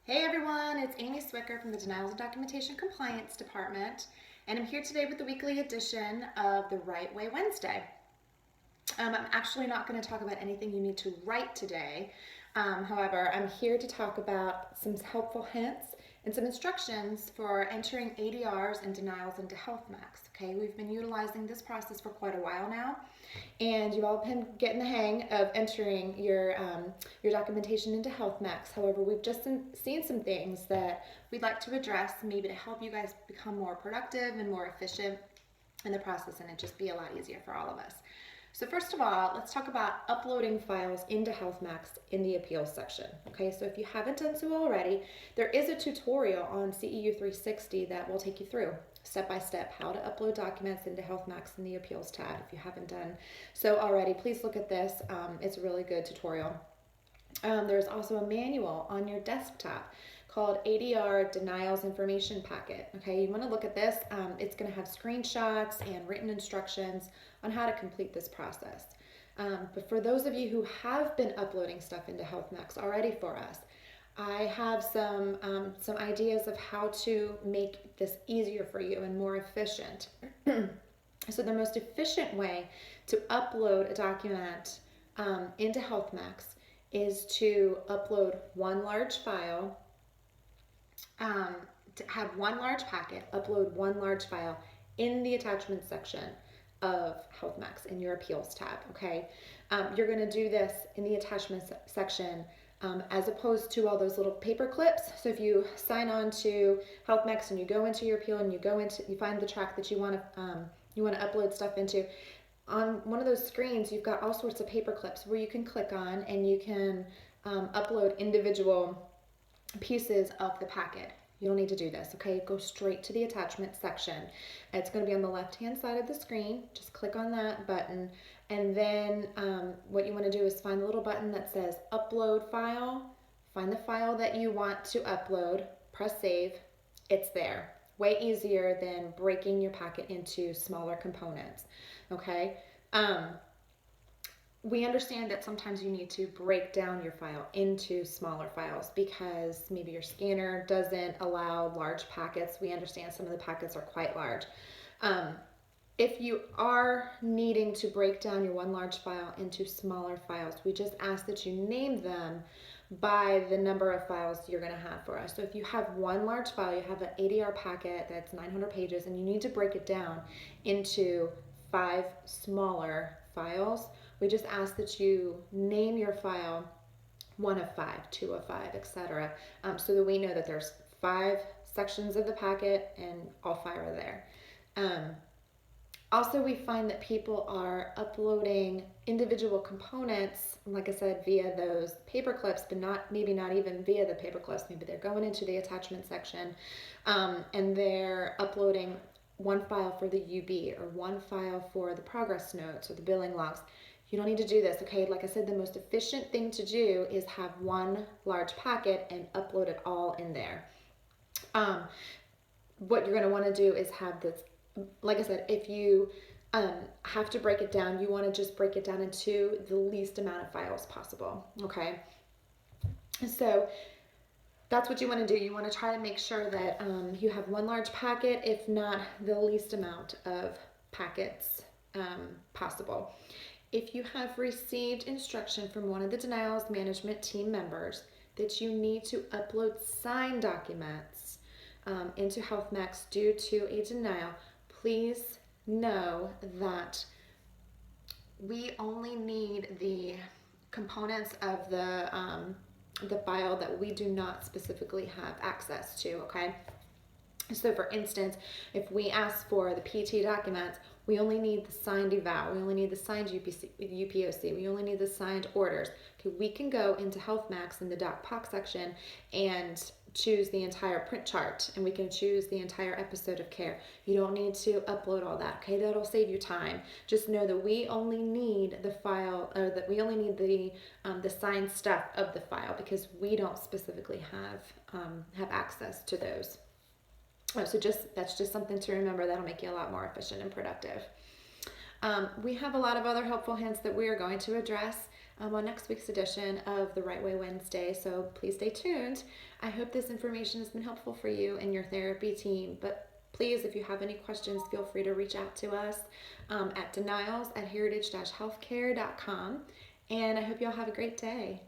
Hey everyone, it's Amy Swicker from the Denials and Documentation Compliance Department, and I'm here today with the weekly edition of the Right Way Wednesday. I'm actually not going to talk about anything you need to write today. However, I'm here to talk about some helpful hints and some instructions for entering ADRs and denials into HealthMAX. Okay, we've been utilizing this process for quite a while now, and you've all been getting the hang of entering your documentation into HealthMAX. However, we've just seen some things that we'd like to address, maybe to help you guys become more productive and more efficient in the process, and it just be a lot easier for all of us. So first of all, let's talk about uploading files into HealthMAX in the appeals section. Okay, so if you haven't done so already, there is a tutorial on CEU 360 that will take you through step by step how to upload documents into HealthMAX in the appeals tab. If you haven't done so already, please look at this. It's a really good tutorial. There's also a manual on your desktop called ADR Denials Information Packet. Okay, you want to look at this. It's going to have screenshots and written instructions on how to complete this process. But for those of you who have been uploading stuff into HealthMAX already for us, I have some ideas of how to make this easier for you and more efficient. So the most efficient way to upload a document into HealthMAX is to upload one large file, to have one large packet, upload one large file in the attachment section of HealthMAX in your appeals tab, okay? You're gonna do this in the attachment section as opposed to all those little paper clips. So if you sign on to HealthMAX and you go into your appeal and you find the track that you wanna upload stuff into, on one of those screens, you've got all sorts of paper clips where you can click on and you can upload individual pieces of the packet. You don't need to do this, okay? Go straight to the attachment section. It's going to be on the left-hand side of the screen. Just click on that button, and then what you want to do is find the little button that says Upload File. Find the file that you want to upload. Press Save. It's there. Way easier than breaking your packet into smaller components, okay? We understand that sometimes you need to break down your file into smaller files because maybe your scanner doesn't allow large packets. We understand some of the packets are quite large. If you are needing to break down your one large file into smaller files, we just ask that you name them by the number of files you're going to have for us. So if you have one large file, you have an ADR packet that's 900 pages, and you need to break it down into 5 smaller files, we just ask that you name your file 1 of 5, 2 of 5, etc., so that we know that there's 5 sections of the packet and all 5 are there. Also, we find that people are uploading individual components, like I said, via those paper clips, but maybe not even via the paper clips. Maybe they're going into the attachment section and they're uploading one file for the UB or one file for the progress notes or the billing logs. You don't need to do this, okay? Like I said, the most efficient thing to do is have one large packet and upload it all in there. What you're going to want to do is have this, like I said, if you have to break it down, you want to just break it down into the least amount of files possible, okay? So that's what you want to do. You want to try to make sure that you have one large packet, if not the least amount of packets possible. If you have received instruction from one of the denials management team members that you need to upload signed documents into HealthMAX due to a denial, please know that we only need the components of the file that we do not specifically have access to, okay? So for instance, if we ask for the PT documents, we only need the signed eval, we only need the signed UPOC, we only need the signed orders. Okay, we can go into HealthMAX in the DocPoc section and choose the entire print chart, and we can choose the entire episode of care. You don't need to upload all that, okay? That'll save you time. Just know that we only need the file, or that we only need the signed stuff of the file because we don't specifically have access to those. So that's just something to remember. That'll make you a lot more efficient and productive. We have a lot of other helpful hints that we are going to address on next week's edition of the Right Way Wednesday. So please stay tuned. I hope this information has been helpful for you and your therapy team. But please, if you have any questions, feel free to reach out to us at denials@heritage-healthcare.com. And I hope you all have a great day.